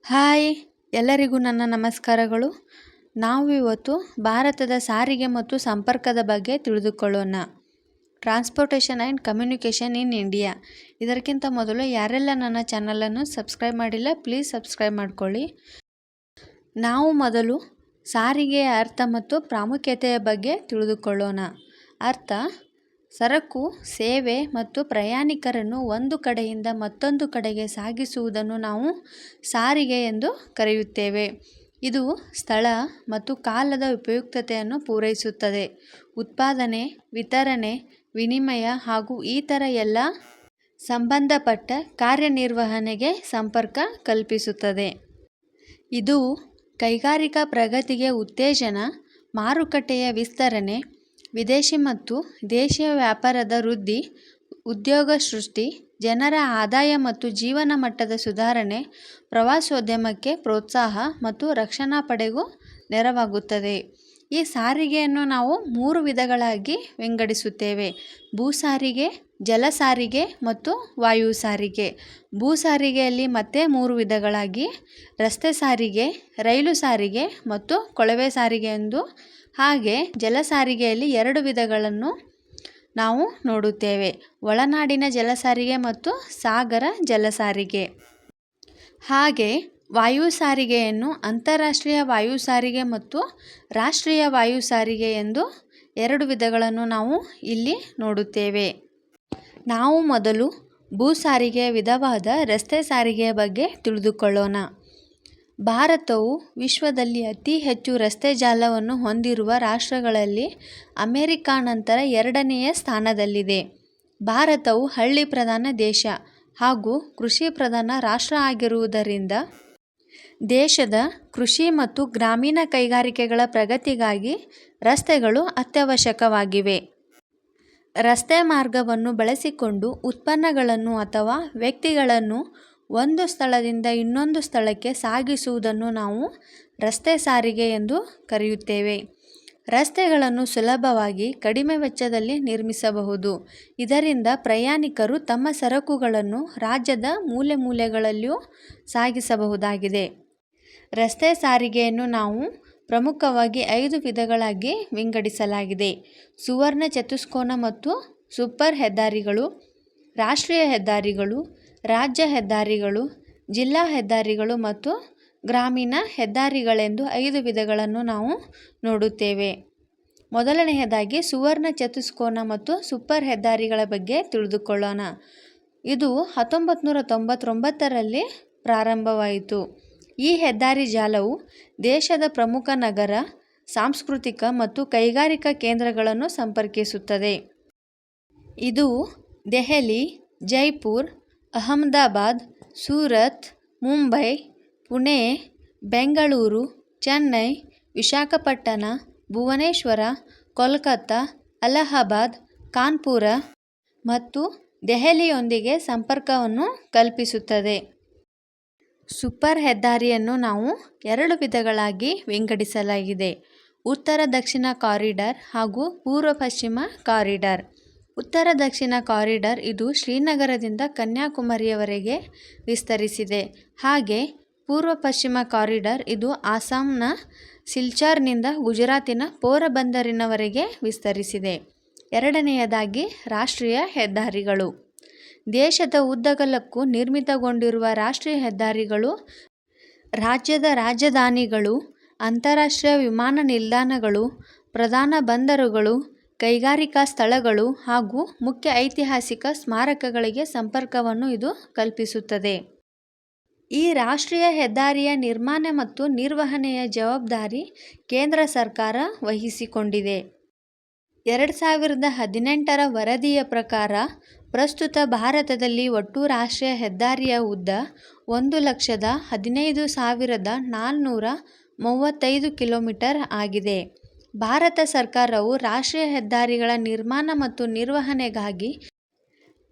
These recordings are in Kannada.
ಹಾಯ್ ಎಲ್ಲರಿಗೂ ನನ್ನ ನಮಸ್ಕಾರಗಳು. ನಾವು ಇವತ್ತು ಭಾರತದ ಸಾರಿಗೆ ಮತ್ತು ಸಂಪರ್ಕದ ಬಗ್ಗೆ ತಿಳಿದುಕೊಳ್ಳೋಣ. Transportation and communication in India. ಇದಕ್ಕಿಂತ ಮೊದಲು ಯಾರೆಲ್ಲ ನನ್ನ ಚಾನಲನ್ನು ಸಬ್ಸ್ಕ್ರೈಬ್ ಮಾಡಿಲ್ಲ ಪ್ಲೀಸ್ ಸಬ್ಸ್ಕ್ರೈಬ್ ಮಾಡ್ಕೊಳ್ಳಿ. ನಾವು ಮೊದಲು ಸಾರಿಗೆಯ ಅರ್ಥ ಮತ್ತು ಪ್ರಾಮುಖ್ಯತೆಯ ಬಗ್ಗೆ ತಿಳಿದುಕೊಳ್ಳೋಣ. ಅರ್ಥ: ಸರಕು, ಸೇವೆ ಮತ್ತು ಪ್ರಯಾಣಿಕರನ್ನು ಒಂದು ಕಡೆಯಿಂದ ಮತ್ತೊಂದು ಕಡೆಗೆ ಸಾಗಿಸುವುದನ್ನು ನಾವು ಸಾರಿಗೆ ಎಂದು ಕರೆಯುತ್ತೇವೆ. ಇದು ಸ್ಥಳ ಮತ್ತು ಕಾಲದ ಉಪಯುಕ್ತತೆಯನ್ನು ಪೂರೈಸುತ್ತದೆ. ಉತ್ಪಾದನೆ, ವಿತರಣೆ, ವಿನಿಮಯ ಹಾಗೂ ಇತರ ಎಲ್ಲ ಸಂಬಂಧಪಟ್ಟ ಕಾರ್ಯನಿರ್ವಹಣೆಗೆ ಸಂಪರ್ಕ ಕಲ್ಪಿಸುತ್ತದೆ. ಇದು ಕೈಗಾರಿಕಾ ಪ್ರಗತಿಗೆ ಉತ್ತೇಜನ, ಮಾರುಕಟ್ಟೆಯ ವಿಸ್ತರಣೆ, ವಿದೇಶಿ ಮತ್ತು ದೇಶೀಯ ವ್ಯಾಪಾರದ ವೃದ್ಧಿ, ಉದ್ಯೋಗ ಸೃಷ್ಟಿ, ಜನರ ಆದಾಯ ಮತ್ತು ಜೀವನ ಮಟ್ಟದ ಸುಧಾರಣೆ, ಪ್ರವಾಸೋದ್ಯಮಕ್ಕೆ ಪ್ರೋತ್ಸಾಹ ಮತ್ತು ರಕ್ಷಣಾ ಪಡೆಗೂ ನೆರವಾಗುತ್ತದೆ. ಈ ಸಾರಿಗೆಯನ್ನು ನಾವು 3 ವಿಧಗಳಾಗಿ ವಿಂಗಡಿಸುತ್ತೇವೆ: ಭೂ ಸಾರಿಗೆ, ಜಲ ಸಾರಿಗೆ ಮತ್ತು ವಾಯು ಸಾರಿಗೆ. ಭೂ ಸಾರಿಗೆಯಲ್ಲಿ ಮತ್ತೆ 3 ವಿಧಗಳಾಗಿ ರಸ್ತೆ ಸಾರಿಗೆ, ರೈಲು ಸಾರಿಗೆ ಮತ್ತು ಕೊಳವೆ ಸಾರಿಗೆ ಎಂದು. ಹಾಗೆ ಜಲ ಸಾರಿಗೆಯಲ್ಲಿ 2 ವಿಧಗಳನ್ನು ನಾವು ನೋಡುತ್ತೇವೆ: ಒಳನಾಡಿನ ಜಲ ಸಾರಿಗೆ ಮತ್ತು ಸಾಗರ ಜಲ ಸಾರಿಗೆ. ಹಾಗೆ ವಾಯು ಸಾರಿಗೆಯನ್ನು ಅಂತಾರಾಷ್ಟ್ರೀಯ ವಾಯು ಸಾರಿಗೆ ಮತ್ತು ರಾಷ್ಟ್ರೀಯ ವಾಯು ಸಾರಿಗೆ ಎಂದು 2 ವಿಧಗಳನ್ನು ನಾವು ಇಲ್ಲಿ ನೋಡುತ್ತೇವೆ. ನಾವು ಮೊದಲು ಭೂ ಸಾರಿಗೆಯ ವಿಧವಾದ ರಸ್ತೆ ಸಾರಿಗೆಯ ಬಗ್ಗೆ ತಿಳಿದುಕೊಳ್ಳೋಣ. ಭಾರತವು ವಿಶ್ವದಲ್ಲಿ ಅತಿ ಹೆಚ್ಚು ರಸ್ತೆ ಜಾಲವನ್ನು ಹೊಂದಿರುವ ರಾಷ್ಟ್ರಗಳಲ್ಲಿ ಅಮೆರಿಕ ನಂತರ 2ನೇ ಸ್ಥಾನದಲ್ಲಿದೆ. ಭಾರತವು ಹಳ್ಳಿ ಪ್ರಧಾನ ದೇಶ ಹಾಗೂ ಕೃಷಿ ಪ್ರಧಾನ ರಾಷ್ಟ್ರ ಆಗಿರುವುದರಿಂದ ದೇಶದ ಕೃಷಿ ಮತ್ತು ಗ್ರಾಮೀಣ ಕೈಗಾರಿಕೆಗಳ ಪ್ರಗತಿಗಾಗಿ ರಸ್ತೆಗಳು ಅತ್ಯವಶ್ಯಕವಾಗಿವೆ. ರಸ್ತೆ ಮಾರ್ಗವನ್ನು ಬಳಸಿಕೊಂಡು ಉತ್ಪನ್ನಗಳನ್ನು ಅಥವಾ ವ್ಯಕ್ತಿಗಳನ್ನು ಒಂದು ಸ್ಥಳದಿಂದ ಇನ್ನೊಂದು ಸ್ಥಳಕ್ಕೆ ಸಾಗಿಸುವುದನ್ನು ನಾವು ರಸ್ತೆ ಸಾರಿಗೆ ಎಂದು ಕರೆಯುತ್ತೇವೆ. ರಸ್ತೆಗಳನ್ನು ಸುಲಭವಾಗಿ ಕಡಿಮೆ ವೆಚ್ಚದಲ್ಲಿ ನಿರ್ಮಿಸಬಹುದು. ಇದರಿಂದ ಪ್ರಯಾಣಿಕರು ತಮ್ಮ ಸರಕುಗಳನ್ನು ರಾಜ್ಯದ ಮೂಲೆ ಮೂಲೆಗಳಲ್ಲಿಯೂ ಸಾಗಿಸಬಹುದಾಗಿದೆ. ರಸ್ತೆ ಸಾರಿಗೆಯನ್ನು ನಾವು ಪ್ರಮುಖವಾಗಿ 5 ವಿಧಗಳಾಗಿ ವಿಂಗಡಿಸಲಾಗಿದೆ: ಸುವರ್ಣ ಚತುಷ್ಕೋನ ಮತ್ತು ಸೂಪರ್ ಹೆದ್ದಾರಿಗಳು, ರಾಷ್ಟ್ರೀಯ ಹೆದ್ದಾರಿಗಳು, ರಾಜ್ಯ ಹೆದ್ದಾರಿಗಳು, ಜಿಲ್ಲಾ ಹೆದ್ದಾರಿಗಳು ಮತ್ತು ಗ್ರಾಮೀಣ ಹೆದ್ದಾರಿಗಳೆಂದು 5 ವಿಧಗಳನ್ನು ನಾವು ನೋಡುತ್ತೇವೆ. ಮೊದಲನೆಯದಾಗಿ ಸುವರ್ಣ ಚತುಷ್ಕೋನ ಮತ್ತು ಸೂಪರ್ ಹೆದ್ದಾರಿಗಳ ಬಗ್ಗೆ ತಿಳಿದುಕೊಳ್ಳೋಣ. ಇದು 1999ರಲ್ಲಿ ಪ್ರಾರಂಭವಾಯಿತು. ಈ ಹೆದ್ದಾರಿ ಜಾಲವು ದೇಶದ ಪ್ರಮುಖ ನಗರ, ಸಾಂಸ್ಕೃತಿಕ ಮತ್ತು ಕೈಗಾರಿಕಾ ಕೇಂದ್ರಗಳನ್ನು ಸಂಪರ್ಕಿಸುತ್ತದೆ. ಇದು ದೆಹಲಿ, ಜೈಪುರ್, ಅಹಮದಾಬಾದ್, ಸೂರತ್, ಮುಂಬೈ, ಪುಣೆ, ಬೆಂಗಳೂರು, ಚೆನ್ನೈ, ವಿಶಾಖಪಟ್ಟಣ, ಭುವನೇಶ್ವರ, ಕೋಲ್ಕತ್ತಾ, ಅಲಹಾಬಾದ್, ಕಾನ್ಪುರ ಮತ್ತು ದೆಹಲಿಯೊಂದಿಗೆ ಸಂಪರ್ಕವನ್ನು ಕಲ್ಪಿಸುತ್ತದೆ. ಸೂಪರ್ ಹೆದ್ದಾರಿಯನ್ನು ನಾವು 2 ವಿಧಗಳಾಗಿ ವಿಂಗಡಿಸಲಾಗಿದೆ: ಉತ್ತರ-ದಕ್ಷಿಣ ಕಾರಿಡಾರ್ ಹಾಗೂ ಪೂರ್ವ-ಪಶ್ಚಿಮ ಕಾರಿಡಾರ್. ಉತ್ತರ-ದಕ್ಷಿಣ ಕಾರಿಡಾರ್ ಇದು ಶ್ರೀನಗರದಿಂದ ಕನ್ಯಾಕುಮಾರಿಯವರೆಗೆ ವಿಸ್ತರಿಸಿದೆ. ಹಾಗೆ ಪೂರ್ವ-ಪಶ್ಚಿಮ ಕಾರಿಡಾರ್ ಇದು ಅಸ್ಸಾಂನ ಸಿಲ್ಚಾರ್ನಿಂದ ಗುಜರಾತಿನ ಪೋರಬಂದರಿನವರೆಗೆ ವಿಸ್ತರಿಸಿದೆ. ಎರಡನೆಯದಾಗಿ ರಾಷ್ಟ್ರೀಯ ಹೆದ್ದಾರಿಗಳು. ದೇಶದ ಉದ್ದಗಲಕ್ಕೂ ನಿರ್ಮಿತಗೊಂಡಿರುವ ರಾಷ್ಟ್ರೀಯ ಹೆದ್ದಾರಿಗಳು ರಾಜ್ಯದ ರಾಜಧಾನಿಗಳು, ಅಂತಾರಾಷ್ಟ್ರೀಯ ವಿಮಾನ ನಿಲ್ದಾಣಗಳು, ಪ್ರಧಾನ ಬಂದರುಗಳು, ಕೈಗಾರಿಕಾ ಸ್ಥಳಗಳು ಹಾಗೂ ಮುಖ್ಯ ಐತಿಹಾಸಿಕ ಸ್ಮಾರಕಗಳಿಗೆ ಸಂಪರ್ಕವನ್ನು ಇದು ಕಲ್ಪಿಸುತ್ತದೆ. ಈ ರಾಷ್ಟ್ರೀಯ ಹೆದ್ದಾರಿಯ ನಿರ್ಮಾಣ ಮತ್ತು ನಿರ್ವಹಣೆಯ ಜವಾಬ್ದಾರಿ ಕೇಂದ್ರ ಸರ್ಕಾರ ವಹಿಸಿಕೊಂಡಿದೆ. 2018ರ ವರದಿಯ ಪ್ರಕಾರ ಪ್ರಸ್ತುತ ಭಾರತದಲ್ಲಿ ಒಟ್ಟು ರಾಷ್ಟ್ರೀಯ ಹೆದ್ದಾರಿಯ ಉದ್ದ 1,15,435 ಕಿಲೋಮೀಟರ್ ಆಗಿದೆ. ಭಾರತ ಸರ್ಕಾರವು ರಾಷ್ಟ್ರೀಯ ಹೆದ್ದಾರಿಗಳ ನಿರ್ಮಾಣ ಮತ್ತು ನಿರ್ವಹಣೆಗಾಗಿ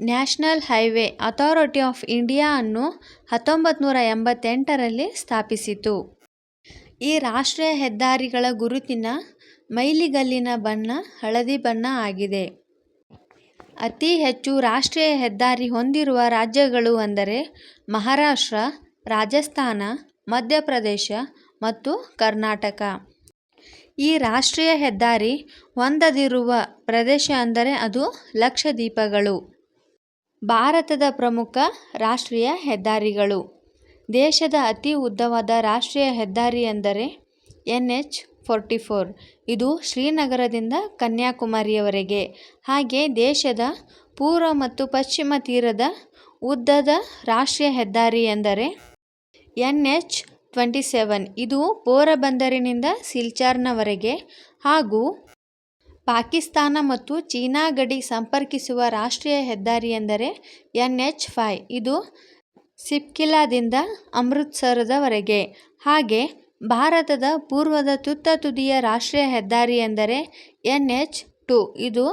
national highway authority of India ಅನ್ನು 1988ರಲ್ಲಿ ಸ್ಥಾಪಿಸಿತು. ಈ ರಾಷ್ಟ್ರೀಯ ಹೆದ್ದಾರಿಗಳ ಗುರುತಿನ ಮೈಲಿಗಲ್ಲಿನ ಬಣ್ಣ ಹಳದಿ ಬಣ್ಣ ಆಗಿದೆ. ಅತಿ ಹೆಚ್ಚು ರಾಷ್ಟ್ರೀಯ ಹೆದ್ದಾರಿ ಹೊಂದಿರುವ ರಾಜ್ಯಗಳು ಅಂದರೆ ಮಹಾರಾಷ್ಟ್ರ, ರಾಜಸ್ಥಾನ, ಮಧ್ಯಪ್ರದೇಶ ಮತ್ತು ಕರ್ನಾಟಕ. ಈ ರಾಷ್ಟ್ರೀಯ ಹೆದ್ದಾರಿ ಹೊಂದದಿರುವ ಪ್ರದೇಶ ಅಂದರೆ ಅದು ಲಕ್ಷದ್ವೀಪಗಳು. ಭಾರತದ ಪ್ರಮುಖ ರಾಷ್ಟ್ರೀಯ ಹೆದ್ದಾರಿಗಳು. ದೇಶದ ಅತಿ ಉದ್ದವಾದ ರಾಷ್ಟ್ರೀಯ ಹೆದ್ದಾರಿ ಎಂದರೆ NH-44. ಇದು ಶ್ರೀನಗರದಿಂದ ಕನ್ಯಾಕುಮಾರಿಯವರೆಗೆ. ಹಾಗೆ ದೇಶದ ಪೂರ್ವ ಮತ್ತು ಪಶ್ಚಿಮ ತೀರದ ಉದ್ದದ ರಾಷ್ಟ್ರೀಯ ಹೆದ್ದಾರಿ ಎಂದರೆ NH-27. ಇದು ಪೋರಬಂದರಿನಿಂದ ಸಿಲ್ಚಾರ್ನವರೆಗೆ ಹಾಗೂ ಪಾಕಿಸ್ತಾನ ಮತ್ತು ಚೀನಾ ಗಡಿ ಸಂಪರ್ಕಿಸುವ ರಾಷ್ಟ್ರೀಯ ಹೆದ್ದಾರಿ ಎಂದರೆ NH-5. ಇದು ಸಿಪ್ಕಿಲಾದಿಂದ ಅಮೃತ್ಸರದವರೆಗೆ. ಹಾಗೆ ಭಾರತದ ಪೂರ್ವದ ತುತ್ತ ತುದಿಯ ರಾಷ್ಟ್ರೀಯ ಹೆದ್ದಾರಿ ಎಂದರೆ NH-2. ಇದು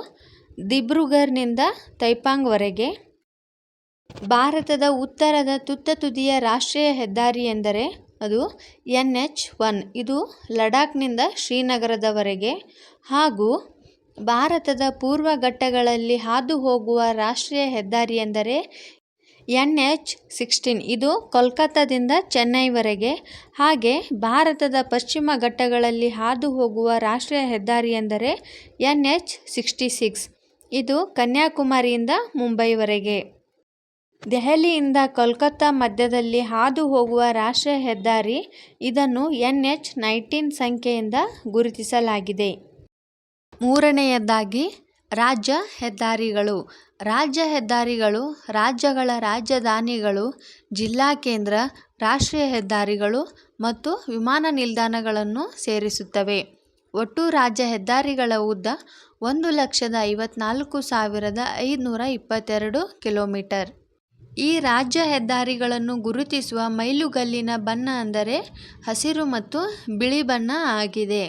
ದಿಬ್ರುಗರ್ನಿಂದ ತೈಪಾಂಗ್ವರೆಗೆ. ಭಾರತದ ಉತ್ತರದ ತುತ್ತ ತುದಿಯ ರಾಷ್ಟ್ರೀಯ ಹೆದ್ದಾರಿ ಎಂದರೆ ಅದು NH-1. ಇದು ಲಡಾಖ್ನಿಂದ ಶ್ರೀನಗರದವರೆಗೆ. ಹಾಗೂ ಭಾರತದ ಪೂರ್ವ ಘಟ್ಟಗಳಲ್ಲಿ ಹಾದು ಹೋಗುವ ರಾಷ್ಟ್ರೀಯ ಹೆದ್ದಾರಿ ಎಂದರೆ NH-16. ಇದು ಕೋಲ್ಕತ್ತಾದಿಂದ ಚೆನ್ನೈವರೆಗೆ. ಹಾಗೆ ಭಾರತದ ಪಶ್ಚಿಮ ಘಟ್ಟಗಳಲ್ಲಿ ಹಾದು ಹೋಗುವ ರಾಷ್ಟ್ರೀಯ ಹೆದ್ದಾರಿ ಎಂದರೆ NH-66. ಇದು ಕನ್ಯಾಕುಮಾರಿಯಿಂದ ಮುಂಬೈವರೆಗೆ. ದೆಹಲಿಯಿಂದ ಕೋಲ್ಕತ್ತಾ ಮಧ್ಯದಲ್ಲಿ ಹಾದು ಹೋಗುವ ರಾಷ್ಟ್ರೀಯ ಹೆದ್ದಾರಿ. ಇದನ್ನು NH-19 ಸಂಖ್ಯೆಯಿಂದ ಗುರುತಿಸಲಾಗಿದೆ. ಮೂರನೆಯದಾಗಿ ರಾಜ್ಯ ಹೆದ್ದಾರಿಗಳು. ರಾಜ್ಯ ಹೆದ್ದಾರಿಗಳು ರಾಜ್ಯಗಳ ರಾಜಧಾನಿಗಳು, ಜಿಲ್ಲಾ ಕೇಂದ್ರ, ರಾಷ್ಟ್ರೀಯ ಹೆದ್ದಾರಿಗಳು ಮತ್ತು ವಿಮಾನ ನಿಲ್ದಾಣಗಳನ್ನು ಸೇರಿಸುತ್ತವೆ. ಒಟ್ಟು ರಾಜ್ಯ ಹೆದ್ದಾರಿಗಳ ಉದ್ದ 1,54,522 ಕಿಲೋಮೀಟರ್. ಈ ರಾಜ್ಯ ಹೆದ್ದಾರಿಗಳನ್ನು ಗುರುತಿಸುವ ಮೈಲುಗಲ್ಲಿನ ಬಣ್ಣ ಅಂದರೆ ಹಸಿರು ಮತ್ತು ಬಿಳಿ ಬಣ್ಣ ಆಗಿದೆ.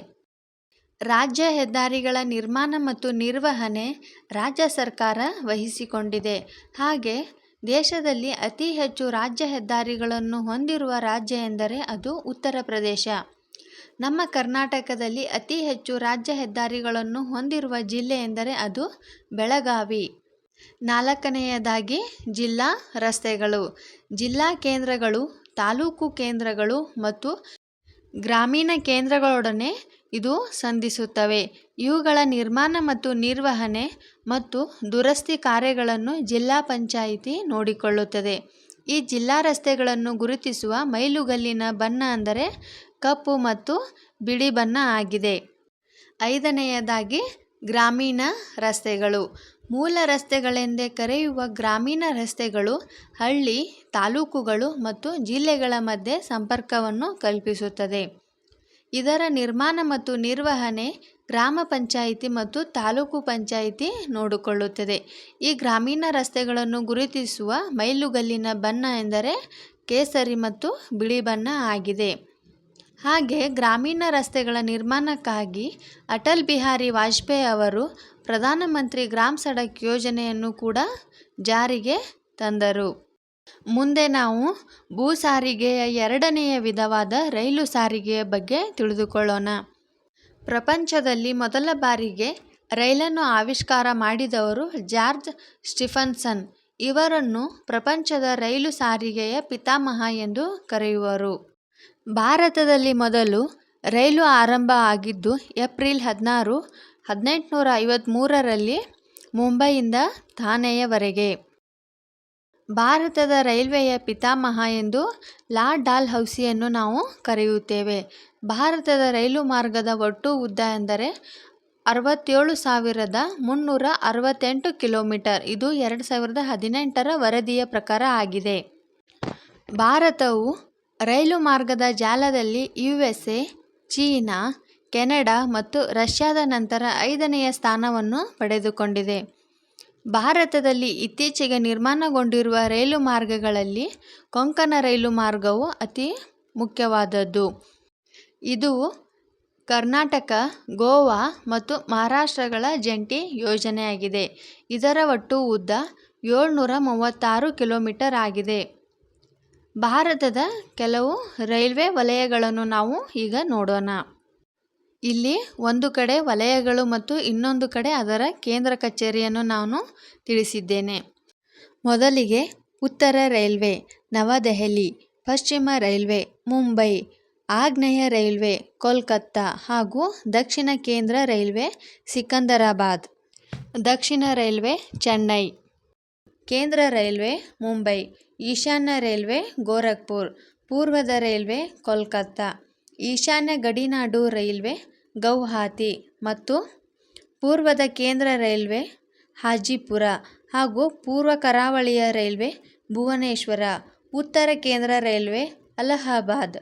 ರಾಜ್ಯ ಹೆದ್ದಾರಿಗಳ ನಿರ್ಮಾಣ ಮತ್ತು ನಿರ್ವಹಣೆ ರಾಜ್ಯ ಸರ್ಕಾರ ವಹಿಸಿಕೊಂಡಿದೆ. ಹಾಗೆ ದೇಶದಲ್ಲಿ ಅತಿ ಹೆಚ್ಚು ರಾಜ್ಯ ಹೆದ್ದಾರಿಗಳನ್ನು ಹೊಂದಿರುವ ರಾಜ್ಯ ಎಂದರೆ ಅದು ಉತ್ತರ ಪ್ರದೇಶ. ನಮ್ಮ ಕರ್ನಾಟಕದಲ್ಲಿ ಅತಿ ಹೆಚ್ಚು ರಾಜ್ಯ ಹೆದ್ದಾರಿಗಳನ್ನು ಹೊಂದಿರುವ ಜಿಲ್ಲೆ ಎಂದರೆ ಅದು ಬೆಳಗಾವಿ. ನಾಲ್ಕನೆಯದಾಗಿ ಜಿಲ್ಲಾ ರಸ್ತೆಗಳು. ಜಿಲ್ಲಾ ಕೇಂದ್ರಗಳು, ತಾಲೂಕು ಕೇಂದ್ರಗಳು ಮತ್ತು ಗ್ರಾಮೀಣ ಕೇಂದ್ರಗಳೊಡನೆ ಇದು ಸಂಧಿಸುತ್ತವೆ. ಇವುಗಳ ನಿರ್ಮಾಣ ಮತ್ತು ನಿರ್ವಹಣೆ ಮತ್ತು ದುರಸ್ತಿ ಕಾರ್ಯಗಳನ್ನು ಜಿಲ್ಲಾ ಪಂಚಾಯಿತಿ ನೋಡಿಕೊಳ್ಳುತ್ತದೆ. ಈ ಜಿಲ್ಲಾ ರಸ್ತೆಗಳನ್ನು ಗುರುತಿಸುವ ಮೈಲುಗಲ್ಲಿನ ಬಣ್ಣ ಅಂದರೆ ಕಪ್ಪು ಮತ್ತು ಬಿಳಿ ಬಣ್ಣ ಆಗಿದೆ. ಐದನೆಯದಾಗಿ ಗ್ರಾಮೀಣ ರಸ್ತೆಗಳು. ಮೂಲ ರಸ್ತೆಗಳೆಂದೇ ಕರೆಯುವ ಗ್ರಾಮೀಣ ರಸ್ತೆಗಳು ಹಳ್ಳಿ, ತಾಲೂಕುಗಳು ಮತ್ತು ಜಿಲ್ಲೆಗಳ ಮಧ್ಯೆ ಸಂಪರ್ಕವನ್ನು ಕಲ್ಪಿಸುತ್ತದೆ. ಇದರ ನಿರ್ಮಾಣ ಮತ್ತು ನಿರ್ವಹಣೆ ಗ್ರಾಮ ಪಂಚಾಯಿತಿ ಮತ್ತು ತಾಲೂಕು ಪಂಚಾಯಿತಿ ನೋಡಿಕೊಳ್ಳುತ್ತದೆ. ಈ ಗ್ರಾಮೀಣ ರಸ್ತೆಗಳನ್ನು ಗುರುತಿಸುವ ಮೈಲುಗಲ್ಲಿನ ಬಣ್ಣ ಎಂದರೆ ಕೇಸರಿ ಮತ್ತು ಬಿಳಿ ಬಣ್ಣ ಆಗಿದೆ. ಹಾಗೆ ಗ್ರಾಮೀಣ ರಸ್ತೆಗಳ ನಿರ್ಮಾಣಕ್ಕಾಗಿ ಅಟಲ್ ಬಿಹಾರಿ ವಾಜಪೇಯಿ ಅವರು ಪ್ರಧಾನಮಂತ್ರಿ ಗ್ರಾಮ ಸಡಕ್ ಯೋಜನೆಯನ್ನು ಕೂಡ ಜಾರಿಗೆ ತಂದರು. ಮುಂದೆ ನಾವು ಭೂ ಸಾರಿಗೆಯ ಎರಡನೆಯ ವಿಧವಾದ ರೈಲು ಸಾರಿಗೆಯ ಬಗ್ಗೆ ತಿಳಿದುಕೊಳ್ಳೋಣ. ಪ್ರಪಂಚದಲ್ಲಿ ಮೊದಲ ಬಾರಿಗೆ ರೈಲನ್ನು ಆವಿಷ್ಕಾರ ಮಾಡಿದವರು ಜಾರ್ಜ್ ಸ್ಟಿಫನ್ಸನ್. ಇವರನ್ನು ಪ್ರಪಂಚದ ರೈಲು ಸಾರಿಗೆಯ ಪಿತಾಮಹ ಎಂದು ಕರೆಯುವರು. ಭಾರತದಲ್ಲಿ ಮೊದಲು ರೈಲು ಆರಂಭ ಆಗಿದ್ದು ಏಪ್ರಿಲ್ 16, 1853ರಲ್ಲಿ ಮುಂಬೈಯಿಂದ ಥಾನೆಯವರೆಗೆ. ಭಾರತದ ರೈಲ್ವೆಯ ಪಿತಾಮಹ ಎಂದು ಲಾರ್ಡ್ ಡಾಲ್ಹೌಸಿಯನ್ನು ನಾವು ಕರೆಯುತ್ತೇವೆ. ಭಾರತದ ರೈಲು ಮಾರ್ಗದ ಒಟ್ಟು ಉದ್ದ ಎಂದರೆ 67,368 ಕಿಲೋಮೀಟರ್. ಇದು 2018ರ ವರದಿಯ ಪ್ರಕಾರ ಆಗಿದೆ. ಭಾರತವು ರೈಲು ಮಾರ್ಗದ ಜಾಲದಲ್ಲಿ USA, ಚೀನಾ, ಕೆನಡಾ ಮತ್ತು ರಷ್ಯಾದ ನಂತರ 5ನೆಯ ಸ್ಥಾನವನ್ನು ಪಡೆದುಕೊಂಡಿದೆ. ಭಾರತದಲ್ಲಿ ಇತ್ತೀಚೆಗೆ ನಿರ್ಮಾಣಗೊಂಡಿರುವ ರೈಲು ಮಾರ್ಗಗಳಲ್ಲಿ ಕೊಂಕಣ ರೈಲು ಮಾರ್ಗವು ಅತಿ ಮುಖ್ಯವಾದದ್ದು. ಇದು ಕರ್ನಾಟಕ, ಗೋವಾ ಮತ್ತು ಮಹಾರಾಷ್ಟ್ರಗಳ ಜಂಟಿ ಯೋಜನೆಯಾಗಿದೆ. ಇದರ ಒಟ್ಟು ಉದ್ದ 736 ಕಿಲೋಮೀಟರ್ ಆಗಿದೆ. ಭಾರತದ ಕೆಲವು ರೈಲ್ವೆ ವಲಯಗಳನ್ನು ನಾವು ಈಗ ನೋಡೋಣ. ಇಲ್ಲಿ ಒಂದು ಕಡೆ ವಲಯಗಳು ಮತ್ತು ಇನ್ನೊಂದು ಕಡೆ ಅದರ ಕೇಂದ್ರ ಕಚೇರಿಯನ್ನು ನಾನು ತಿಳಿಸಿದ್ದೇನೆ. ಮೊದಲಿಗೆ ಉತ್ತರ ರೈಲ್ವೆ, ನವದೆಹಲಿ. ಪಶ್ಚಿಮ ರೈಲ್ವೆ ಮುಂಬೈ, ಆಗ್ನೇಯ ರೈಲ್ವೆ ಕೋಲ್ಕತ್ತಾ ಹಾಗೂ ದಕ್ಷಿಣ ಕೇಂದ್ರ ರೈಲ್ವೆ ಸಿಕಂದರಾಬಾದ್. ದಕ್ಷಿಣ ರೈಲ್ವೆ ಚೆನ್ನೈ. ಕೇಂದ್ರ ರೈಲ್ವೆ ಮುಂಬೈ, ಈಶಾನ್ಯ ರೈಲ್ವೆ ಗೋರಖ್ಪುರ್, ಪೂರ್ವದ ರೈಲ್ವೆ ಕೋಲ್ಕತ್ತಾ, ಈಶಾನ್ಯ ಗಡಿನಾಡು ರೈಲ್ವೆ ಗೌಹಾತಿ ಮತ್ತು ಪೂರ್ವದ ಕೇಂದ್ರ ರೈಲ್ವೆ ಹಾಜಿಪುರ ಹಾಗೂ ಪೂರ್ವ ಕರಾವಳಿಯ ರೈಲ್ವೆ ಭುವನೇಶ್ವರ, ಉತ್ತರ ಕೇಂದ್ರ ರೈಲ್ವೆ ಅಲಹಾಬಾದ್,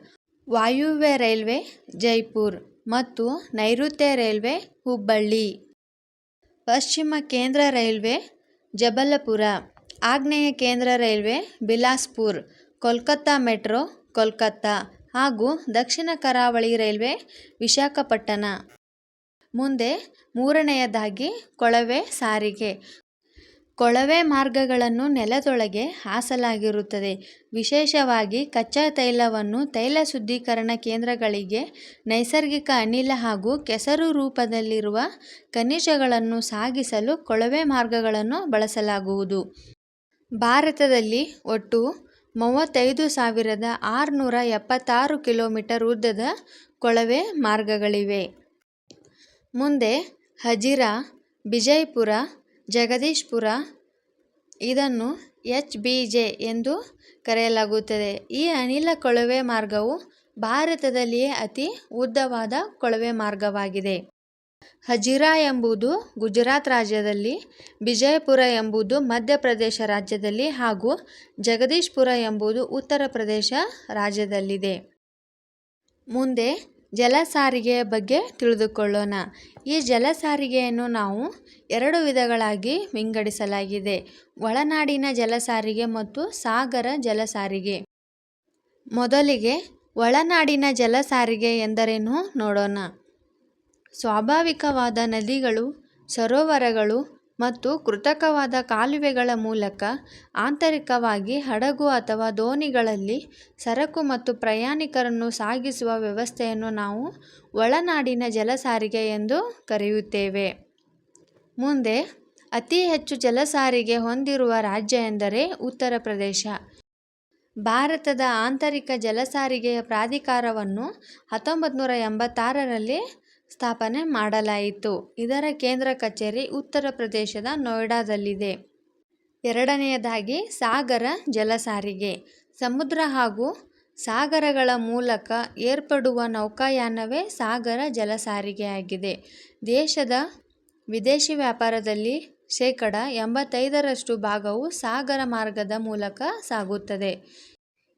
ವಾಯುವ್ಯ ರೈಲ್ವೆ ಜೈಪುರ್ ಮತ್ತು ನೈಋತ್ಯ ರೈಲ್ವೆ ಹುಬ್ಬಳ್ಳಿ. ಪಶ್ಚಿಮ ಕೇಂದ್ರ ರೈಲ್ವೆ ಜಬಲಪುರ, ಆಗ್ನೇಯ ಕೇಂದ್ರ ರೈಲ್ವೆ ಬಿಲಾಸ್ಪುರ್, ಕೋಲ್ಕತ್ತಾ ಮೆಟ್ರೋ ಕೋಲ್ಕತ್ತಾ ಹಾಗೂ ದಕ್ಷಿಣ ಕರಾವಳಿ ರೈಲ್ವೆ ವಿಶಾಖಪಟ್ಟಣ. ಮುಂದೆ ಮೂರನೆಯದಾಗಿ ಕೊಳವೆ ಸಾರಿಗೆ. ಕೊಳವೆ ಮಾರ್ಗಗಳನ್ನು ನೆಲದೊಳಗೆ ಹಾಸಲಾಗಿರುತ್ತದೆ. ವಿಶೇಷವಾಗಿ ಕಚ್ಚಾ ತೈಲವನ್ನು ತೈಲ ಶುದ್ಧೀಕರಣ ಕೇಂದ್ರಗಳಿಗೆ, ನೈಸರ್ಗಿಕ ಅನಿಲ ಹಾಗೂ ಕೆಸರು ರೂಪದಲ್ಲಿರುವ ಖನಿಜಗಳನ್ನು ಸಾಗಿಸಲು ಕೊಳವೆ ಮಾರ್ಗಗಳನ್ನು ಬಳಸಲಾಗುವುದು. ಭಾರತದಲ್ಲಿ ಒಟ್ಟು 35,676 ಕಿಲೋಮೀಟರ್ ಉದ್ದದ ಕೊಳವೆ ಮಾರ್ಗಗಳಿವೆ. ಮುಂದೆ ಹಜಿರಾ, ಬಿಜೈಪುರ, ಜಗದೀಶ್ಪುರ, ಇದನ್ನು HBJ ಎಂದು ಕರೆಯಲಾಗುತ್ತದೆ. ಈ ಅನಿಲ ಕೊಳವೆ ಮಾರ್ಗವು ಭಾರತದಲ್ಲಿಯೇ ಅತಿ ಉದ್ದವಾದ ಕೊಳವೆ ಮಾರ್ಗವಾಗಿದೆ. ಹಜಿರಾ ಎಂಬುದು ಗುಜರಾತ್ ರಾಜ್ಯದಲ್ಲಿ, ಬಿಜಯಪುರ ಎಂಬುದು ಮಧ್ಯಪ್ರದೇಶ ರಾಜ್ಯದಲ್ಲಿ ಹಾಗೂ ಜಗದೀಶ್ಪುರ ಎಂಬುದು ಉತ್ತರ ಪ್ರದೇಶ ರಾಜ್ಯದಲ್ಲಿದೆ. ಮುಂದೆ ಜಲ ಸಾರಿಗೆಯ ಬಗ್ಗೆ ತಿಳಿದುಕೊಳ್ಳೋಣ. ಈ ಜಲ ಸಾರಿಗೆಯನ್ನು ನಾವು 2 ವಿಧಗಳಾಗಿ ವಿಂಗಡಿಸಲಾಗಿದೆ: ಒಳನಾಡಿನ ಜಲ ಸಾರಿಗೆ ಮತ್ತು ಸಾಗರ ಜಲ ಸಾರಿಗೆ. ಮೊದಲಿಗೆ ಒಳನಾಡಿನ ಜಲ ಸಾರಿಗೆ ಎಂದರೇನು ನೋಡೋಣ. ಸ್ವಾಭಾವಿಕವಾದ ನದಿಗಳು, ಸರೋವರಗಳು ಮತ್ತು ಕೃತಕವಾದ ಕಾಲುವೆಗಳ ಮೂಲಕ ಆಂತರಿಕವಾಗಿ ಹಡಗು ಅಥವಾ ದೋಣಿಗಳಲ್ಲಿ ಸರಕು ಮತ್ತು ಪ್ರಯಾಣಿಕರನ್ನು ಸಾಗಿಸುವ ವ್ಯವಸ್ಥೆಯನ್ನು ನಾವು ಒಳನಾಡಿನ ಜಲ ಸಾರಿಗೆ ಎಂದು ಕರೆಯುತ್ತೇವೆ. ಮುಂದೆ ಅತಿ ಹೆಚ್ಚು ಜಲ ಸಾರಿಗೆ ಹೊಂದಿರುವ ರಾಜ್ಯ ಎಂದರೆ ಉತ್ತರ ಪ್ರದೇಶ. ಭಾರತದ ಆಂತರಿಕ ಜಲ ಸಾರಿಗೆಯ ಪ್ರಾಧಿಕಾರವನ್ನು 1986ರಲ್ಲಿ ಸ್ಥಾಪನೆ ಮಾಡಲಾಯಿತು. ಇದರ ಕೇಂದ್ರ ಕಚೇರಿ ಉತ್ತರ ಪ್ರದೇಶದ ನೋಯ್ಡಾದಲ್ಲಿದೆ. ಎರಡನೆಯದಾಗಿ ಸಾಗರ ಜಲ ಸಾರಿಗೆ. ಸಮುದ್ರ ಹಾಗೂ ಸಾಗರಗಳ ಮೂಲಕ ಏರ್ಪಡುವ ನೌಕಾಯಾನವೇ ಸಾಗರ ಜಲ ಸಾರಿಗೆಯಾಗಿದೆ. ದೇಶದ ವಿದೇಶಿ ವ್ಯಾಪಾರದಲ್ಲಿ 85% ಭಾಗವು ಸಾಗರ ಮಾರ್ಗದ ಮೂಲಕ ಸಾಗುತ್ತದೆ.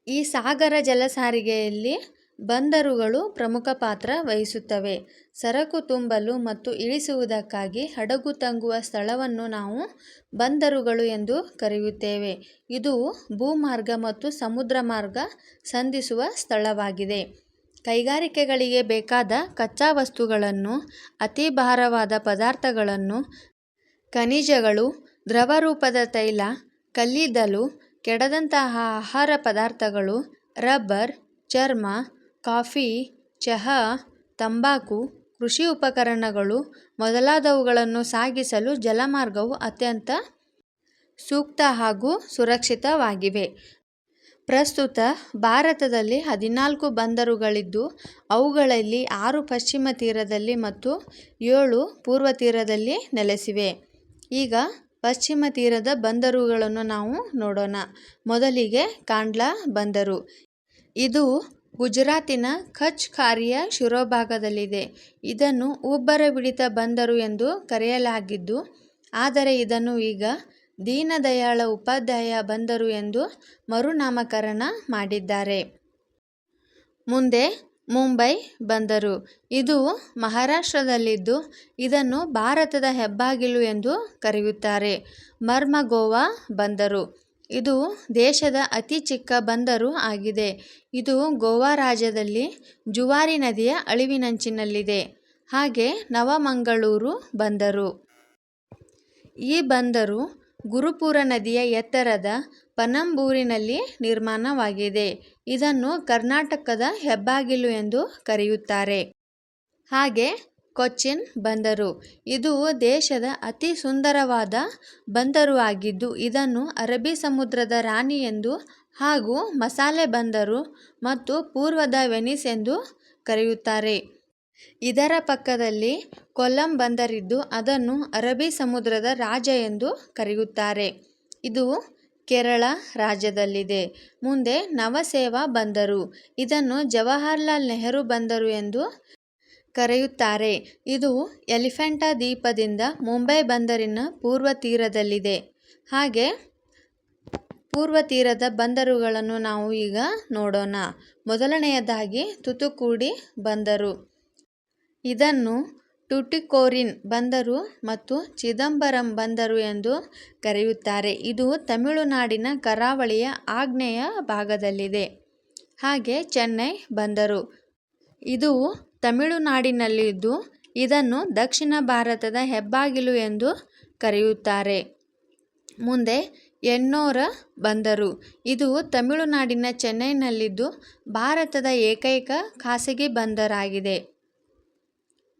ಈ ಸಾಗರ ಜಲ ಸಾರಿಗೆಯಲ್ಲಿ ಬಂದರುಗಳು ಪ್ರಮುಖ ಪಾತ್ರ ವಹಿಸುತ್ತವೆ. ಸರಕು ತುಂಬಲು ಮತ್ತು ಇಳಿಸುವುದಕ್ಕಾಗಿ ಹಡಗು ತಂಗುವ ಸ್ಥಳವನ್ನು ನಾವು ಬಂದರುಗಳು ಎಂದು ಕರೆಯುತ್ತೇವೆ. ಇದು ಭೂಮಾರ್ಗ ಮತ್ತು ಸಮುದ್ರ ಮಾರ್ಗ ಸಂಧಿಸುವ ಸ್ಥಳವಾಗಿದೆ. ಕೈಗಾರಿಕೆಗಳಿಗೆ ಬೇಕಾದ ಕಚ್ಚಾ ವಸ್ತುಗಳನ್ನು, ಅತಿ ಭಾರವಾದ ಪದಾರ್ಥಗಳನ್ನು, ಖನಿಜಗಳು, ದ್ರವರೂಪದ ತೈಲ, ಕಲ್ಲಿದ್ದಲು, ಕೆಡದಂತಹ ಆಹಾರ ಪದಾರ್ಥಗಳು, ರಬ್ಬರ್, ಚರ್ಮ, ಕಾಫಿ, ಚಹಾ, ತಂಬಾಕು, ಕೃಷಿ ಉಪಕರಣಗಳು ಮೊದಲಾದವುಗಳನ್ನು ಸಾಗಿಸಲು ಜಲಮಾರ್ಗವು ಅತ್ಯಂತ ಸೂಕ್ತ ಹಾಗೂ ಸುರಕ್ಷಿತವಾಗಿವೆ. ಪ್ರಸ್ತುತ ಭಾರತದಲ್ಲಿ 14 ಬಂದರುಗಳಿದ್ದು ಅವುಗಳಲ್ಲಿ 6 ಪಶ್ಚಿಮ ತೀರದಲ್ಲಿ ಮತ್ತು 7 ಪೂರ್ವ ತೀರದಲ್ಲಿ ನೆಲೆಸಿವೆ. ಈಗ ಪಶ್ಚಿಮ ತೀರದ ಬಂದರುಗಳನ್ನು ನಾವು ನೋಡೋಣ. ಮೊದಲಿಗೆ ಕಾಂಡ್ಲಾ ಬಂದರು. ಇದು ಗುಜರಾತಿನ ಕಚ್ ಕಾರ್ಯ ಶಿರೋಭಾಗದಲ್ಲಿದೆ. ಇದನ್ನು ಉಬ್ಬರವಿಳಿತ ಬಂದರು ಎಂದು ಕರೆಯಲಾಗಿದ್ದು, ಆದರೆ ಇದನ್ನು ಈಗ ದೀನದಯಾಳ ಉಪಾಧ್ಯಾಯ ಬಂದರು ಎಂದು ಮರುನಾಮಕರಣ ಮಾಡಿದ್ದಾರೆ. ಮುಂದೆ ಮುಂಬೈ ಬಂದರು. ಇದು ಮಹಾರಾಷ್ಟ್ರದಲ್ಲಿದ್ದು ಇದನ್ನು ಭಾರತದ ಹೆಬ್ಬಾಗಿಲು ಎಂದು ಕರೆಯುತ್ತಾರೆ. ಮರ್ಮಗೋವಾ ಬಂದರು. ಇದು ದೇಶದ ಅತಿ ಚಿಕ್ಕ ಬಂದರು ಆಗಿದೆ. ಇದು ಗೋವಾ ರಾಜ್ಯದಲ್ಲಿ ಜುವಾರಿ ನದಿಯ ಅಳಿವಿನಂಚಿನಲ್ಲಿದೆ. ಹಾಗೆ ನವಮಂಗಳೂರು ಬಂದರು. ಈ ಬಂದರು ಗುರುಪುರ ನದಿಯ ಎತ್ತರದ ಪನಂಬೂರಿನಲ್ಲಿ ನಿರ್ಮಾಣವಾಗಿದೆ. ಇದನ್ನು ಕರ್ನಾಟಕದ ಹೆಬ್ಬಾಗಿಲು ಎಂದು ಕರೆಯುತ್ತಾರೆ. ಹಾಗೆ ಕೊಚ್ಚಿನ್ ಬಂದರು. ಇದು ದೇಶದ ಅತಿ ಸುಂದರವಾದ ಬಂದರು ಆಗಿದ್ದು ಇದನ್ನು ಅರಬ್ಬಿ ಸಮುದ್ರದ ರಾಣಿ ಎಂದು ಹಾಗೂ ಮಸಾಲೆ ಬಂದರು ಮತ್ತು ಪೂರ್ವದ ವೆನಿಸ್ ಎಂದು ಕರೆಯುತ್ತಾರೆ. ಇದರ ಪಕ್ಕದಲ್ಲಿ ಕೊಲ್ಲಂ ಬಂದರಿದ್ದು ಅದನ್ನು ಅರಬ್ಬಿ ಸಮುದ್ರದ ರಾಜ ಎಂದು ಕರೆಯುತ್ತಾರೆ. ಇದು ಕೇರಳ ರಾಜ್ಯದಲ್ಲಿದೆ. ಮುಂದೆ ನವಸೇವಾ ಬಂದರು. ಇದನ್ನು ಜವಾಹರಲಾಲ್ ನೆಹರು ಬಂದರು ಎಂದು ಕರೆಯುತ್ತಾರೆ. ಇದು ಎಲಿಫೆಂಟಾ ದ್ವೀಪದಿಂದ ಮುಂಬೈ ಬಂದರಿನ ಪೂರ್ವ ತೀರದಲ್ಲಿದೆ. ಹಾಗೆ ಪೂರ್ವ ತೀರದ ಬಂದರುಗಳನ್ನು ನಾವು ಈಗ ನೋಡೋಣ. ಮೊದಲನೆಯದಾಗಿ ತೂತುಕುಡಿ ಬಂದರು. ಇದನ್ನು ಟುಟಿಕೋರಿನ್ ಬಂದರು ಮತ್ತು ಚಿದಂಬರಂ ಬಂದರು ಎಂದು ಕರೆಯುತ್ತಾರೆ. ಇದು ತಮಿಳುನಾಡಿನ ಕರಾವಳಿಯ ಆಗ್ನೇಯ ಭಾಗದಲ್ಲಿದೆ. ಹಾಗೆ ಚೆನ್ನೈ ಬಂದರು. ಇದು ತಮಿಳುನಾಡಿನಲ್ಲಿದ್ದು ಇದನ್ನು ದಕ್ಷಿಣ ಭಾರತದ ಹೆಬ್ಬಾಗಿಲು ಎಂದು ಕರೆಯುತ್ತಾರೆ. ಮುಂದೆ ಎನ್ನೋರ ಬಂದರು. ಇದು ತಮಿಳುನಾಡಿನ ಚೆನ್ನೈನಲ್ಲಿದ್ದು ಭಾರತದ ಏಕೈಕ ಖಾಸಗಿ ಬಂದರಾಗಿದೆ.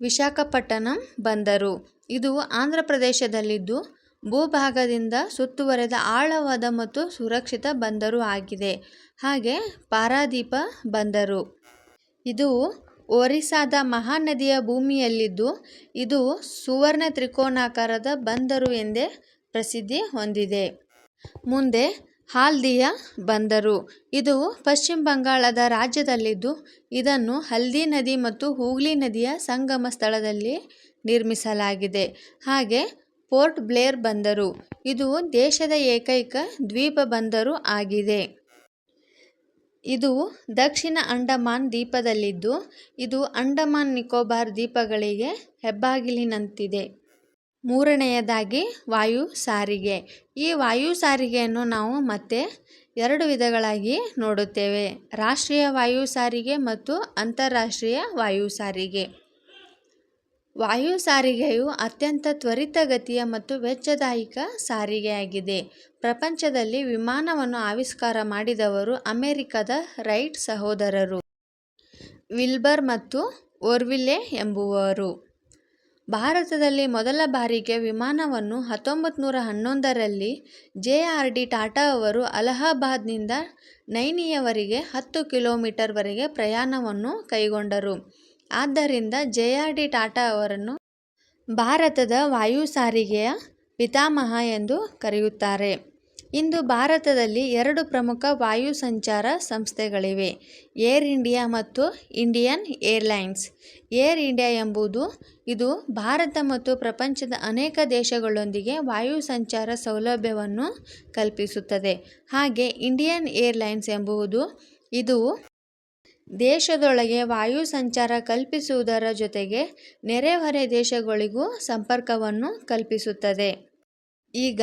ವಿಶಾಖಪಟ್ಟಣಂ ಬಂದರು. ಇದು ಆಂಧ್ರ ಪ್ರದೇಶದಲ್ಲಿದ್ದು ಭೂಭಾಗದಿಂದ ಸುತ್ತುವರೆದ ಆಳವಾದ ಮತ್ತು ಸುರಕ್ಷಿತ ಬಂದರು ಆಗಿದೆ. ಹಾಗೆ ಪಾರಾದೀಪ ಬಂದರು. ಇದು ಒರಿಸ್ಸಾದ ಮಹಾನದಿಯ ಭೂಮಿಯಲ್ಲಿದ್ದು ಇದು ಸುವರ್ಣ ತ್ರಿಕೋನಾಕಾರದ ಬಂದರು ಎಂದೇ ಪ್ರಸಿದ್ಧಿ ಹೊಂದಿದೆ. ಮುಂದೆ ಹಾಲ್ದಿಯಾ ಬಂದರು. ಇದು ಪಶ್ಚಿಮ ಬಂಗಾಳದ ರಾಜ್ಯದಲ್ಲಿದ್ದು ಇದನ್ನು ಹಲ್ದಿ ನದಿ ಮತ್ತು ಹೂಗ್ಲಿ ನದಿಯ ಸಂಗಮ ಸ್ಥಳದಲ್ಲಿ ನಿರ್ಮಿಸಲಾಗಿದೆ. ಹಾಗೆ ಪೋರ್ಟ್ ಬ್ಲೇರ್ ಬಂದರು. ಇದು ದೇಶದ ಏಕೈಕ ದ್ವೀಪ ಬಂದರು ಆಗಿದೆ. ಇದು ದಕ್ಷಿಣ ಅಂಡಮಾನ್ ದ್ವೀಪದಲ್ಲಿದ್ದು ಇದು ಅಂಡಮಾನ್ ನಿಕೋಬಾರ್ ದ್ವೀಪಗಳಿಗೆ ಹೆಬ್ಬಾಗಿಲಿನಂತಿದೆ. ಮೂರನೆಯದಾಗಿ ವಾಯು ಸಾರಿಗೆ. ಈ ವಾಯು ಸಾರಿಗೆಯನ್ನು ನಾವು ಮತ್ತೆ ಎರಡು ವಿಧಗಳಾಗಿ ನೋಡುತ್ತೇವೆ. ರಾಷ್ಟ್ರೀಯ ವಾಯು ಸಾರಿಗೆ ಮತ್ತು ಅಂತಾರಾಷ್ಟ್ರೀಯ ವಾಯು ಸಾರಿಗೆ. ವಾಯು ಸಾರಿಗೆಯು ಅತ್ಯಂತ ತ್ವರಿತಗತಿಯ ಮತ್ತು ವೆಚ್ಚದಾಯಕ ಸಾರಿಗೆಯಾಗಿದೆ. ಪ್ರಪಂಚದಲ್ಲಿ ವಿಮಾನವನ್ನು ಆವಿಷ್ಕಾರ ಮಾಡಿದವರು ಅಮೆರಿಕದ ರೈಟ್ ಸಹೋದರರು ವಿಲ್ಬರ್ ಮತ್ತು ಓರ್ವಿಲ್ಲೆ ಎಂಬುವವರು. ಭಾರತದಲ್ಲಿ ಮೊದಲ ಬಾರಿಗೆ ವಿಮಾನವನ್ನು 1911ರಲ್ಲಿ ಜೆ.ಆರ್.ಡಿ. ಟಾಟಾ ಅವರು ಅಲಹಾಬಾದ್ನಿಂದ ನೈನಿಯವರೆಗೆ 10 ಕಿಲೋಮೀಟರ್ ವರೆಗೆ ಪ್ರಯಾಣವನ್ನು ಕೈಗೊಂಡರು. ಆದ್ದರಿಂದ ಜೆ.ಆರ್.ಡಿ. ಟಾಟಾ ಅವರನ್ನು ಭಾರತದ ವಾಯು ಸಾರಿಗೆಯ ಪಿತಾಮಹ ಎಂದು ಕರೆಯುತ್ತಾರೆ. ಇಂದು ಭಾರತದಲ್ಲಿ ಎರಡು ಪ್ರಮುಖ ವಾಯು ಸಂಚಾರ ಸಂಸ್ಥೆಗಳಿವೆ. ಏರ್ ಇಂಡಿಯಾ ಮತ್ತು ಇಂಡಿಯನ್ ಏರ್ಲೈನ್ಸ್. ಏರ್ ಇಂಡಿಯಾ ಎಂಬುದು ಇದು ಭಾರತ ಮತ್ತು ಪ್ರಪಂಚದ ಅನೇಕ ದೇಶಗಳೊಂದಿಗೆ ವಾಯು ಸಂಚಾರ ಸೌಲಭ್ಯವನ್ನು ಕಲ್ಪಿಸುತ್ತದೆ. ಹಾಗೆ ಇಂಡಿಯನ್ ಏರ್ಲೈನ್ಸ್ ಎಂಬುದು ಇದು ದೇಶದೊಳಗೆ ವಾಯು ಸಂಚಾರ ಕಲ್ಪಿಸುವುದರ ಜೊತೆಗೆ ನೆರೆಹೊರೆ ದೇಶಗಳಿಗೂ ಸಂಪರ್ಕವನ್ನು ಕಲ್ಪಿಸುತ್ತದೆ. ಈಗ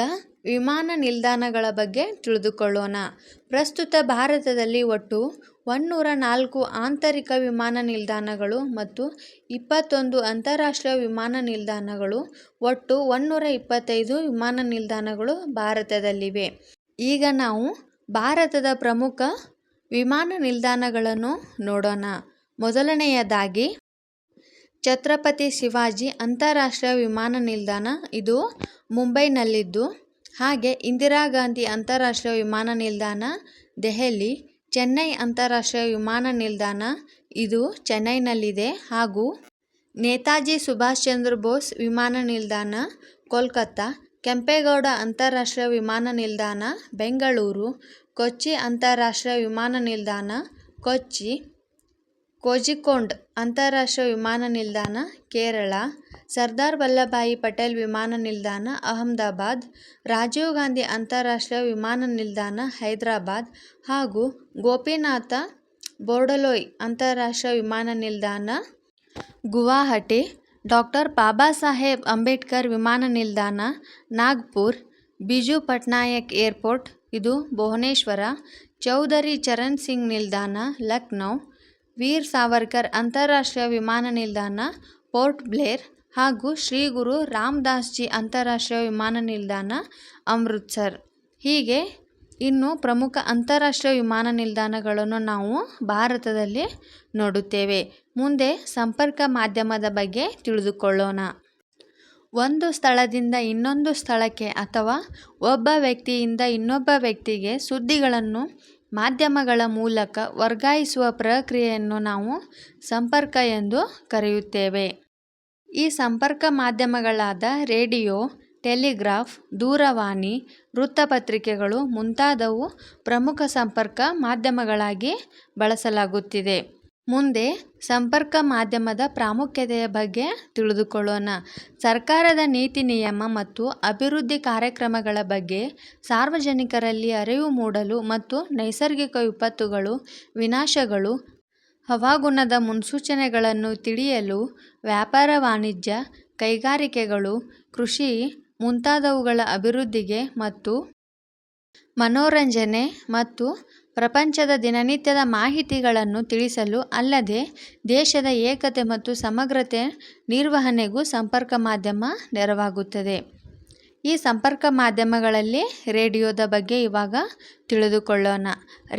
ವಿಮಾನ ನಿಲ್ದಾಣಗಳ ಬಗ್ಗೆ ತಿಳಿದುಕೊಳ್ಳೋಣ. ಪ್ರಸ್ತುತ ಭಾರತದಲ್ಲಿ ಒಟ್ಟು 104 ಆಂತರಿಕ ವಿಮಾನ ನಿಲ್ದಾಣಗಳು ಮತ್ತು 21 ಅಂತಾರಾಷ್ಟ್ರೀಯ ವಿಮಾನ ನಿಲ್ದಾಣಗಳು ಒಟ್ಟು 125 ವಿಮಾನ ನಿಲ್ದಾಣಗಳು ಭಾರತದಲ್ಲಿವೆ. ಈಗ ನಾವು ಭಾರತದ ಪ್ರಮುಖ ವಿಮಾನ ನಿಲ್ದಾಣಗಳನ್ನು ನೋಡೋಣ. ಮೊದಲನೆಯದಾಗಿ ಛತ್ರಪತಿ ಶಿವಾಜಿ ಅಂತಾರಾಷ್ಟ್ರೀಯ ವಿಮಾನ ನಿಲ್ದಾಣ. ಇದು ಮುಂಬೈನಲ್ಲಿದ್ದು ಹಾಗೆ ಇಂದಿರಾ ಗಾಂಧಿ ಅಂತಾರಾಷ್ಟ್ರೀಯ ವಿಮಾನ ನಿಲ್ದಾಣ ದೆಹಲಿ. ಚೆನ್ನೈ ಅಂತಾರಾಷ್ಟ್ರೀಯ ವಿಮಾನ ನಿಲ್ದಾಣ ಇದು ಚೆನ್ನೈನಲ್ಲಿದೆ. ಹಾಗೂ ನೇತಾಜಿ ಸುಭಾಷ್ ಚಂದ್ರ ಬೋಸ್ ವಿಮಾನ ನಿಲ್ದಾಣ ಕೋಲ್ಕತ್ತಾ. ಕೆಂಪೇಗೌಡ ಅಂತಾರಾಷ್ಟ್ರೀಯ ವಿಮಾನ ನಿಲ್ದಾಣ ಬೆಂಗಳೂರು. ಕೊಚ್ಚಿ ಅಂತಾರಾಷ್ಟ್ರೀಯ ವಿಮಾನ ನಿಲ್ದಾಣ ಕೊಚ್ಚಿ. ಕೋಜಿಕೋಡ್ ಅಂತಾರಾಷ್ಟ್ರೀಯ ವಿಮಾನ ನಿಲ್ದಾಣ ಕೇರಳ. ಸರ್ದಾರ್ ವಲ್ಲಭಭಾಯಿ ಪಟೇಲ್ ವಿಮಾನ ನಿಲ್ದಾಣ ಅಹಮದಾಬಾದ್. ರಾಜೀವ್ ಗಾಂಧಿ ಅಂತಾರಾಷ್ಟ್ರೀಯ ವಿಮಾನ ನಿಲ್ದಾಣ ಹೈದರಾಬಾದ್. ಹಾಗೂ ಗೋಪಿನಾಥ ಬೋರ್ಡಲೋಯ್ ಅಂತಾರಾಷ್ಟ್ರೀಯ ವಿಮಾನ ನಿಲ್ದಾಣ ಗುವಾಹಟಿ. ಡಾಕ್ಟರ್ ಬಾಬಾ ಸಾಹೇಬ್ ಅಂಬೇಡ್ಕರ್ ವಿಮಾನ ನಿಲ್ದಾಣ ನಾಗ್ಪುರ್. ಬಿಜು ಪಟ್ನಾಯಕ್ ಏರ್ಪೋರ್ಟ್ ಇದು ಭುವನೇಶ್ವರ. ಚೌಧರಿ ಚರಣ್ ಸಿಂಗ್ ನಿಲ್ದಾಣ ಲಕ್ನೌ. ವೀರ್ ಸಾವರ್ಕರ್ ಅಂತಾರಾಷ್ಟ್ರೀಯ ವಿಮಾನ ನಿಲ್ದಾಣ ಪೋರ್ಟ್ ಬ್ಲೇರ್. ಹಾಗೂ ಶ್ರೀ ಗುರು ರಾಮದಾಸ್ ಜಿ ಅಂತಾರಾಷ್ಟ್ರೀಯ ವಿಮಾನ ನಿಲ್ದಾಣ ಅಮೃತ್ಸರ್. ಹೀಗೆ ಇನ್ನು ಪ್ರಮುಖ ಅಂತಾರಾಷ್ಟ್ರೀಯ ವಿಮಾನ ನಿಲ್ದಾಣಗಳನ್ನು ನಾವು ಭಾರತದಲ್ಲಿ ನೋಡುತ್ತೇವೆ. ಮುಂದೆ ಸಂಪರ್ಕ ಮಾಧ್ಯಮದ ಬಗ್ಗೆ ತಿಳಿದುಕೊಳ್ಳೋಣ. ಒಂದು ಸ್ಥಳದಿಂದ ಇನ್ನೊಂದು ಸ್ಥಳಕ್ಕೆ ಅಥವಾ ಒಬ್ಬ ವ್ಯಕ್ತಿಯಿಂದ ಇನ್ನೊಬ್ಬ ವ್ಯಕ್ತಿಗೆ ಸುದ್ದಿಗಳನ್ನು ಮಾಧ್ಯಮಗಳ ಮೂಲಕ ವರ್ಗಾಯಿಸುವ ಪ್ರಕ್ರಿಯೆಯನ್ನು ನಾವು ಸಂಪರ್ಕ ಎಂದು ಕರೆಯುತ್ತೇವೆ. ಈ ಸಂಪರ್ಕ ಮಾಧ್ಯಮಗಳಾದ ರೇಡಿಯೋ, ಟೆಲಿಗ್ರಾಫ್, ದೂರವಾಣಿ, ವೃತ್ತಪತ್ರಿಕೆಗಳು ಮುಂತಾದವು ಪ್ರಮುಖ ಸಂಪರ್ಕ ಮಾಧ್ಯಮಗಳಾಗಿ ಬಳಸಲಾಗುತ್ತಿದೆ. ಮುಂದೆ ಸಂಪರ್ಕ ಮಾಧ್ಯಮದ ಪ್ರಾಮುಖ್ಯತೆಯ ಬಗ್ಗೆ ತಿಳಿದುಕೊಳ್ಳೋಣ. ಸರ್ಕಾರದ ನೀತಿ ನಿಯಮ ಮತ್ತು ಅಭಿವೃದ್ಧಿ ಕಾರ್ಯಕ್ರಮಗಳ ಬಗ್ಗೆ ಸಾರ್ವಜನಿಕರಲ್ಲಿ ಅರಿವು ಮೂಡಲು ಮತ್ತು ನೈಸರ್ಗಿಕ ವಿಪತ್ತುಗಳು, ವಿನಾಶಗಳು, ಹವಾಗುಣದ ಮುನ್ಸೂಚನೆಗಳನ್ನು ತಿಳಿಯಲು ವ್ಯಾಪಾರ, ವಾಣಿಜ್ಯ, ಕೈಗಾರಿಕೆಗಳು, ಕೃಷಿ ಮುಂತಾದವುಗಳ ಅಭಿವೃದ್ಧಿಗೆ ಮತ್ತು ಮನೋರಂಜನೆ ಮತ್ತು ಪ್ರಪಂಚದ ದಿನನಿತ್ಯದ ಮಾಹಿತಿಗಳನ್ನು ತಿಳಿಸಲು ಅಲ್ಲದೆ ದೇಶದ ಏಕತೆ ಮತ್ತು ಸಮಗ್ರತೆ ನಿರ್ವಹಣೆಗೂ ಸಂಪರ್ಕ ಮಾಧ್ಯಮ ನೆರವಾಗುತ್ತದೆ. ಈ ಸಂಪರ್ಕ ಮಾಧ್ಯಮಗಳಲ್ಲಿ ರೇಡಿಯೋದ ಬಗ್ಗೆ ಇವಾಗ ತಿಳಿದುಕೊಳ್ಳೋಣ.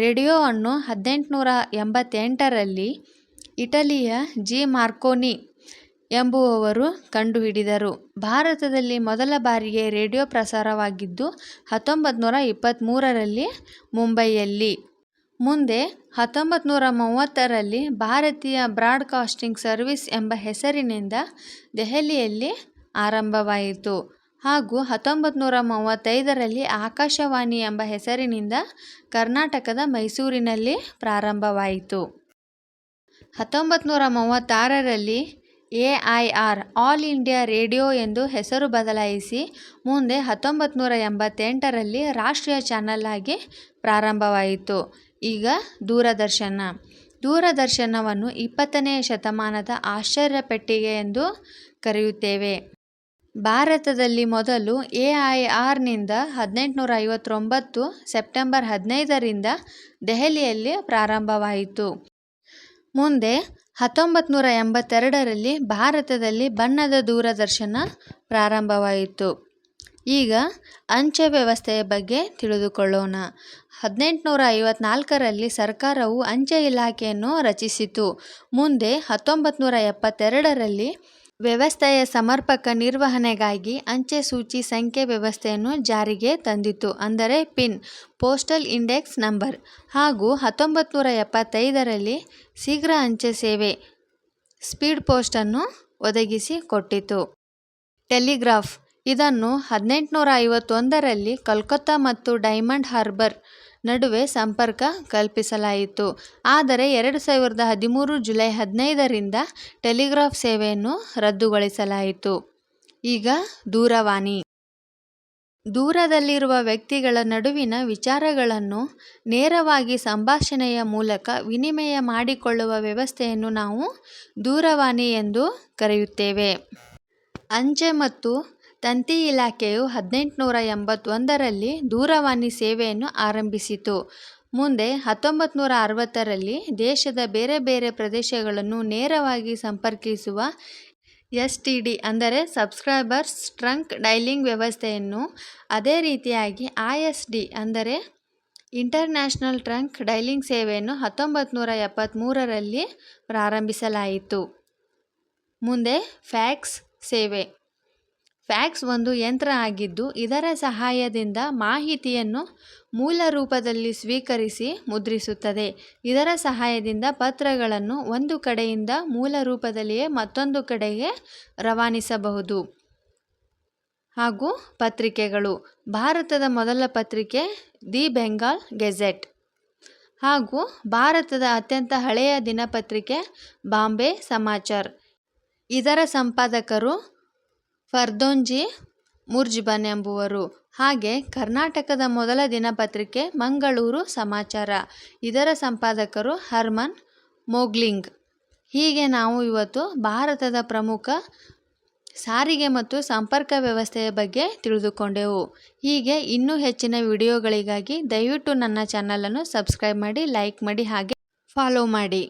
ರೇಡಿಯೋವನ್ನು 1888ರಲ್ಲಿ ಇಟಲಿಯ ಜಿ. ಮಾರ್ಕೋನಿ ಎಂಬುವವರು ಕಂಡುಹಿಡಿದರು. ಭಾರತದಲ್ಲಿ ಮೊದಲ ಬಾರಿಗೆ ರೇಡಿಯೋ ಪ್ರಸಾರವಾಗಿದ್ದು 1923ರಲ್ಲಿ ಮುಂಬಯಿಯಲ್ಲಿ. ಮುಂದೆ 1930ರಲ್ಲಿ ಭಾರತೀಯ ಬ್ರಾಡ್ಕಾಸ್ಟಿಂಗ್ ಸರ್ವಿಸ್ ಎಂಬ ಹೆಸರಿನಿಂದ ದೆಹಲಿಯಲ್ಲಿ ಆರಂಭವಾಯಿತು ಹಾಗೂ 1935ರಲ್ಲಿ ಆಕಾಶವಾಣಿ ಎಂಬ ಹೆಸರಿನಿಂದ ಕರ್ನಾಟಕದ ಮೈಸೂರಿನಲ್ಲಿ ಪ್ರಾರಂಭವಾಯಿತು. 1936ರಲ್ಲಿ AIR ಆಲ್ ಇಂಡಿಯಾ ರೇಡಿಯೋ ಎಂದು ಹೆಸರು ಬದಲಾಯಿಸಿ ಮುಂದೆ 1988ರಲ್ಲಿ ರಾಷ್ಟ್ರೀಯ ಚಾನಲ್ ಆಗಿ ಪ್ರಾರಂಭವಾಯಿತು. ಈಗ ದೂರದರ್ಶನ. ದೂರದರ್ಶನವನ್ನು 20ನೇ ಶತಮಾನದ ಆಶ್ಚರ್ಯ ಪೆಟ್ಟಿಗೆ ಎಂದು ಕರೆಯುತ್ತೇವೆ. ಭಾರತದಲ್ಲಿ ಮೊದಲು AIRನಿಂದ 1859 ಸೆಪ್ಟೆಂಬರ್ 15ರಿಂದ ದೆಹಲಿಯಲ್ಲಿ ಪ್ರಾರಂಭವಾಯಿತು. ಮುಂದೆ 1982ರಲ್ಲಿ ಭಾರತದಲ್ಲಿ ಬಣ್ಣದ ದೂರದರ್ಶನ ಪ್ರಾರಂಭವಾಯಿತು. ಈಗ ಅಂಚೆ ವ್ಯವಸ್ಥೆಯ ಬಗ್ಗೆ ತಿಳಿದುಕೊಳ್ಳೋಣ. 1854ರಲ್ಲಿ ಸರ್ಕಾರವು ಅಂಚೆ ಇಲಾಖೆಯನ್ನು ರಚಿಸಿತು. ಮುಂದೆ 1972ರಲ್ಲಿ ವ್ಯವಸ್ಥೆಯ ಸಮರ್ಪಕ ನಿರ್ವಹಣೆಗಾಗಿ ಅಂಚೆ ಸೂಚಿ ಸಂಖ್ಯೆ ವ್ಯವಸ್ಥೆಯನ್ನು ಜಾರಿಗೆ ತಂದಿತು. ಅಂದರೆ ಪಿನ್, ಪೋಸ್ಟಲ್ ಇಂಡೆಕ್ಸ್ ನಂಬರ್. ಹಾಗೂ 1975ರಲ್ಲಿ ಶೀಘ್ರ ಅಂಚೆ ಸೇವೆ ಸ್ಪೀಡ್ ಪೋಸ್ಟನ್ನು ಒದಗಿಸಿ ಕೊಟ್ಟಿತು. ಟೆಲಿಗ್ರಾಫ್. ಇದನ್ನು 1851ರಲ್ಲಿ ಕಲ್ಕತ್ತಾ ಮತ್ತು ಡೈಮಂಡ್ ಹಾರ್ಬರ್ ನಡುವೆ ಸಂಪರ್ಕ ಕಲ್ಪಿಸಲಾಯಿತು. ಆದರೆ 2013 ಜುಲೈ 15ರಿಂದ ಟೆಲಿಗ್ರಾಫ್ ಸೇವೆಯನ್ನು ರದ್ದುಗೊಳಿಸಲಾಯಿತು. ಈಗ ದೂರವಾಣಿ. ದೂರದಲ್ಲಿರುವ ವ್ಯಕ್ತಿಗಳ ನಡುವಿನ ವಿಚಾರಗಳನ್ನು ನೇರವಾಗಿ ಸಂಭಾಷಣೆಯ ಮೂಲಕ ವಿನಿಮಯ ಮಾಡಿಕೊಳ್ಳುವ ವ್ಯವಸ್ಥೆಯನ್ನು ನಾವು ದೂರವಾಣಿ ಎಂದು ಕರೆಯುತ್ತೇವೆ. ಅಂಚೆ ಮತ್ತು ತಂತಿ ಇಲಾಖೆಯು 1881ರಲ್ಲಿ ದೂರವಾಣಿ ಸೇವೆಯನ್ನು ಆರಂಭಿಸಿತು. ಮುಂದೆ 1960ರಲ್ಲಿ ದೇಶದ ಬೇರೆ ಬೇರೆ ಪ್ರದೇಶಗಳನ್ನು ನೇರವಾಗಿ ಸಂಪರ್ಕಿಸುವ STD ಅಂದರೆ ಸಬ್ಸ್ಕ್ರೈಬರ್ಸ್ ಟ್ರಂಕ್ ಡೈಲಿಂಗ್ ವ್ಯವಸ್ಥೆಯನ್ನು, ಅದೇ ರೀತಿಯಾಗಿ ISD ಅಂದರೆ ಇಂಟರ್ನ್ಯಾಷನಲ್ ಟ್ರಂಕ್ ಡೈಲಿಂಗ್ ಸೇವೆಯನ್ನು 1973ರಲ್ಲಿ ಪ್ರಾರಂಭಿಸಲಾಯಿತು. ಮುಂದೆ ಫ್ಯಾಕ್ಸ್ ಸೇವೆ. ಫ್ಯಾಕ್ಸ್ ಒಂದು ಯಂತ್ರ ಆಗಿದ್ದು ಇದರ ಸಹಾಯದಿಂದ ಮಾಹಿತಿಯನ್ನು ಮೂಲ ರೂಪದಲ್ಲಿ ಸ್ವೀಕರಿಸಿ ಮುದ್ರಿಸುತ್ತದೆ. ಇದರ ಸಹಾಯದಿಂದ ಪತ್ರಗಳನ್ನು ಒಂದು ಕಡೆಯಿಂದ ಮೂಲ ರೂಪದಲ್ಲಿಯೇ ಮತ್ತೊಂದು ಕಡೆಗೆ ರವಾನಿಸಬಹುದು. ಹಾಗೂ ಪತ್ರಿಕೆಗಳು. ಭಾರತದ ಮೊದಲ ಪತ್ರಿಕೆ ದಿ ಬೆಂಗಾಲ್ ಗೆಜೆಟ್ ಹಾಗೂ ಭಾರತದ ಅತ್ಯಂತ ಹಳೆಯ ದಿನಪತ್ರಿಕೆ ಬಾಂಬೆ ಸಮಾಚಾರ್. ಇದರ ಸಂಪಾದಕರು ಫರ್ದೋಂಜಿ ಮುರ್ಜ್ಬನ್ ಎಂಬುವರು. ಹಾಗೆ ಕರ್ನಾಟಕದ ಮೊದಲ ದಿನಪತ್ರಿಕೆ ಮಂಗಳೂರು ಸಮಾಚಾರ. ಇದರ ಸಂಪಾದಕರು ಹರ್ಮನ್ ಮೋಗ್ಲಿಂಗ್. ಹೀಗೆ ನಾವು ಇವತ್ತು ಭಾರತದ ಪ್ರಮುಖ ಸಾರಿಗೆ ಮತ್ತು ಸಂಪರ್ಕ ವ್ಯವಸ್ಥೆಯ ಬಗ್ಗೆ ತಿಳಿದುಕೊಂಡೆವು. ಹೀಗೆ ಇನ್ನೂ ಹೆಚ್ಚಿನ ವಿಡಿಯೋಗಳಿಗಾಗಿ ದಯವಿಟ್ಟು ನನ್ನ ಚಾನಲನ್ನು ಸಬ್ಸ್ಕ್ರೈಬ್ ಮಾಡಿ, ಲೈಕ್ ಮಾಡಿ, ಹಾಗೆ ಫಾಲೋ ಮಾಡಿ.